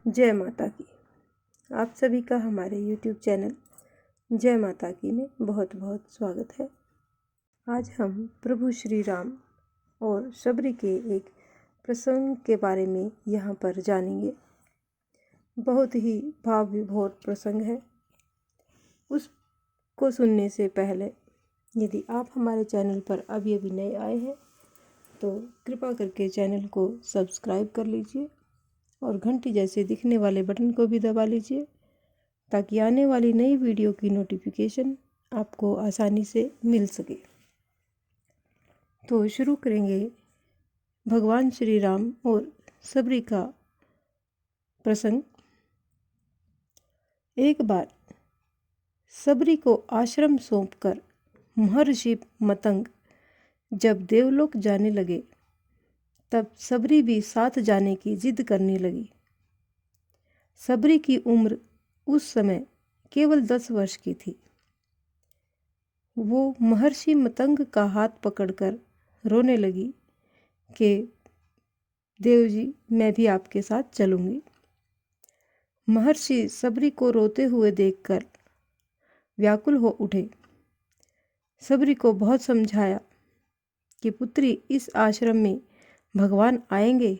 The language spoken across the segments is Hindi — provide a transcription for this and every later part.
जय माता की। आप सभी का हमारे YouTube चैनल जय माता की में बहुत बहुत स्वागत है। आज हम प्रभु श्री राम और शबरी के एक प्रसंग के बारे में यहाँ पर जानेंगे। बहुत ही भाव विभोर प्रसंग है। उसको सुनने से पहले यदि आप हमारे चैनल पर अभी नए आए हैं तो कृपा करके चैनल को सब्सक्राइब कर लीजिए और घंटी जैसे दिखने वाले बटन को भी दबा लीजिए ताकि आने वाली नई वीडियो की नोटिफिकेशन आपको आसानी से मिल सके। तो शुरू करेंगे भगवान श्री राम और शबरी का प्रसंग। एक बार शबरी को आश्रम सौंपकर महर्षि मतंग जब देवलोक जाने लगे तब शबरी भी साथ जाने की जिद करने लगी। शबरी की उम्र उस समय केवल 10 वर्ष की थी। वो महर्षि मतंग का हाथ पकड़कर रोने लगी कि देव जी, मैं भी आपके साथ चलूंगी। महर्षि शबरी को रोते हुए देखकर व्याकुल हो उठे। शबरी को बहुत समझाया कि पुत्री, इस आश्रम में भगवान आएंगे,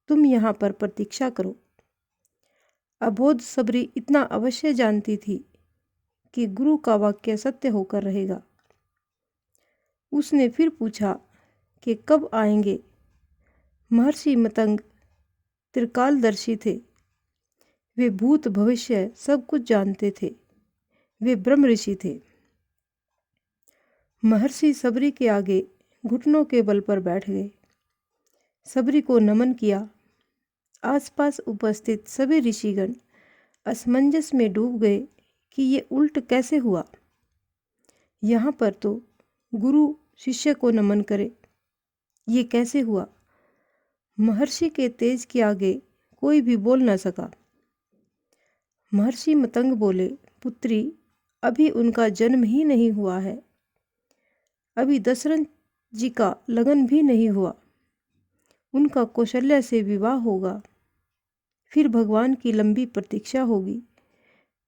तुम यहाँ पर प्रतीक्षा करो। अबोध शबरी इतना अवश्य जानती थी कि गुरु का वाक्य सत्य होकर रहेगा। उसने फिर पूछा कि कब आएंगे। महर्षि मतंग त्रिकालदर्शी थे। वे भूत भविष्य सब कुछ जानते थे। वे ब्रह्म ऋषि थे। महर्षि शबरी के आगे घुटनों के बल पर बैठ गए। शबरी को नमन किया। आसपास उपस्थित सभी ऋषिगण असमंजस में डूब गए कि ये उल्ट कैसे हुआ। यहाँ पर तो गुरु शिष्य को नमन करे, ये कैसे हुआ। महर्षि के तेज के आगे कोई भी बोल न सका। महर्षि मतंग बोले, पुत्री, अभी उनका जन्म ही नहीं हुआ है। अभी दशरथ जी का लगन भी नहीं हुआ। उनका कौशल्या से विवाह होगा, फिर भगवान की लंबी प्रतीक्षा होगी,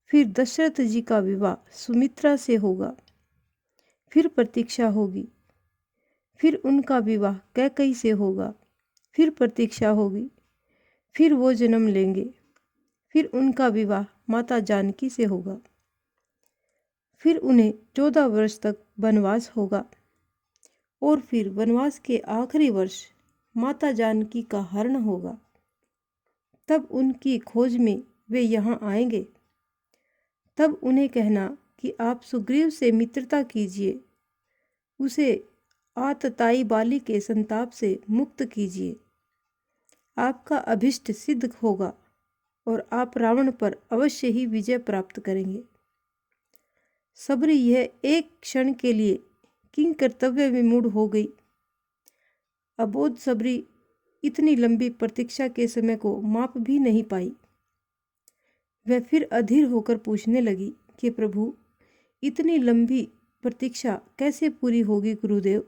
फिर दशरथ जी का विवाह सुमित्रा से होगा, फिर प्रतीक्षा होगी, फिर उनका विवाह कैकेयी से होगा, फिर प्रतीक्षा होगी, फिर वो जन्म लेंगे, फिर उनका विवाह माता जानकी से होगा, फिर उन्हें 14 वर्ष तक वनवास होगा और फिर वनवास के आखिरी वर्ष माता जानकी का हरण होगा। तब उनकी खोज में वे यहाँ आएंगे। तब उन्हें कहना कि आप सुग्रीव से मित्रता कीजिए, उसे आतताई बाली के संताप से मुक्त कीजिए। आपका अभिष्ट सिद्ध होगा और आप रावण पर अवश्य ही विजय प्राप्त करेंगे। शबरी यह एक क्षण के लिए किंग कर्तव्य में मूढ़ हो गई। अबोध शबरी इतनी लंबी प्रतीक्षा के समय को माप भी नहीं पाई। वह फिर अधीर होकर पूछने लगी कि प्रभु, इतनी लंबी प्रतीक्षा कैसे पूरी होगी गुरुदेव।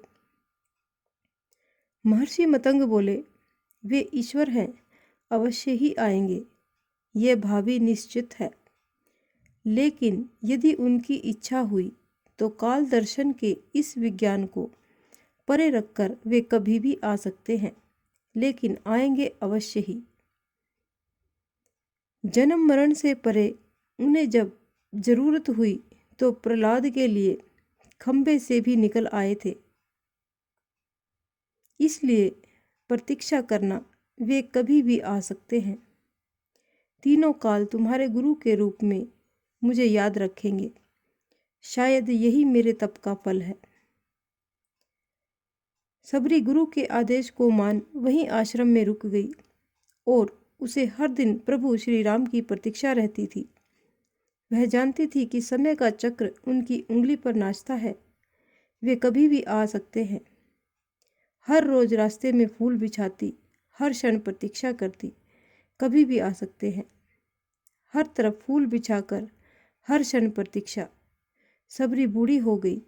महर्षि मतंग बोले, वे ईश्वर हैं, अवश्य ही आएंगे, ये भावी निश्चित है। लेकिन यदि उनकी इच्छा हुई तो काल दर्शन के इस विज्ञान को परे रखकर वे कभी भी आ सकते हैं, लेकिन आएंगे अवश्य ही। जन्म मरण से परे उन्हें जब जरूरत हुई तो प्रहलाद के लिए खंबे से भी निकल आए थे। इसलिए प्रतीक्षा करना, वे कभी भी आ सकते हैं। तीनों काल तुम्हारे गुरु के रूप में मुझे याद रखेंगे। शायद यही मेरे तप का फल है। शबरी गुरु के आदेश को मान वहीं आश्रम में रुक गई और उसे हर दिन प्रभु श्री राम की प्रतीक्षा रहती थी। वह जानती थी कि समय का चक्र उनकी उंगली पर नाचता है। वे कभी भी आ सकते हैं। हर रोज रास्ते में फूल बिछाती, हर क्षण प्रतीक्षा करती, कभी भी आ सकते हैं। हर तरफ फूल बिछाकर हर क्षण प्रतीक्षा। शबरी बूढ़ी हो गई।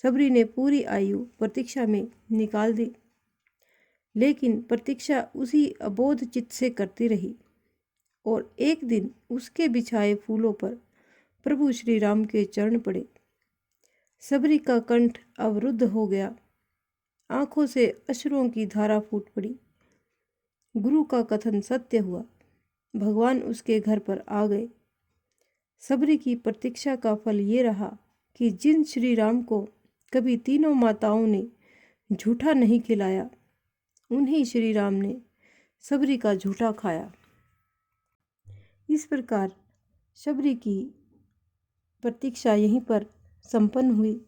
शबरी ने पूरी आयु प्रतीक्षा में निकाल दी। लेकिन प्रतीक्षा उसी अबोध चित्त से करती रही। और एक दिन उसके बिछाए फूलों पर प्रभु श्री राम के चरण पड़े। सबरी का कंठ अवरुद्ध हो गया, आंखों से अश्रुओं की धारा फूट पड़ी। गुरु का कथन सत्य हुआ, भगवान उसके घर पर आ गए। सबरी की प्रतीक्षा का फल ये रहा कि जिन श्री राम को कभी तीनों माताओं ने झूठा नहीं खिलाया, उन्हीं श्री राम ने सबरी का झूठा खाया। इस प्रकार सबरी की प्रतीक्षा यहीं पर संपन्न हुई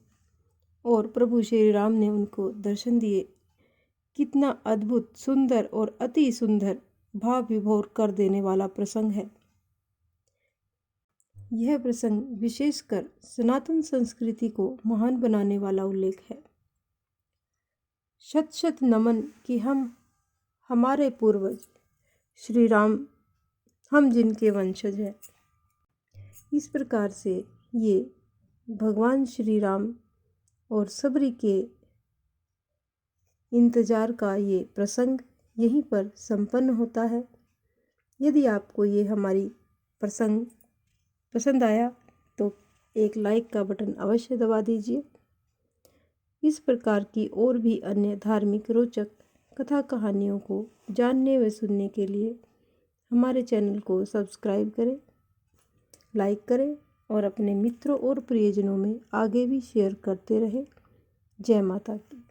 और प्रभु श्री राम ने उनको दर्शन दिए। कितना अद्भुत, सुंदर और अति सुंदर, भाव विभोर कर देने वाला प्रसंग है। यह प्रसंग विशेषकर सनातन संस्कृति को महान बनाने वाला उल्लेख है। शत शत नमन कि हमारे पूर्वज श्री राम, हम जिनके वंशज हैं। इस प्रकार से ये भगवान श्री राम और सबरी के इंतजार का ये प्रसंग यहीं पर संपन्न होता है। यदि आपको ये हमारी प्रसंग पसंद आया तो एक लाइक का बटन अवश्य दबा दीजिए। इस प्रकार की और भी अन्य धार्मिक रोचक कथा कहानियों को जानने व सुनने के लिए हमारे चैनल को सब्सक्राइब करें, लाइक करें और अपने मित्रों और प्रियजनों में आगे भी शेयर करते रहें। जय माता की।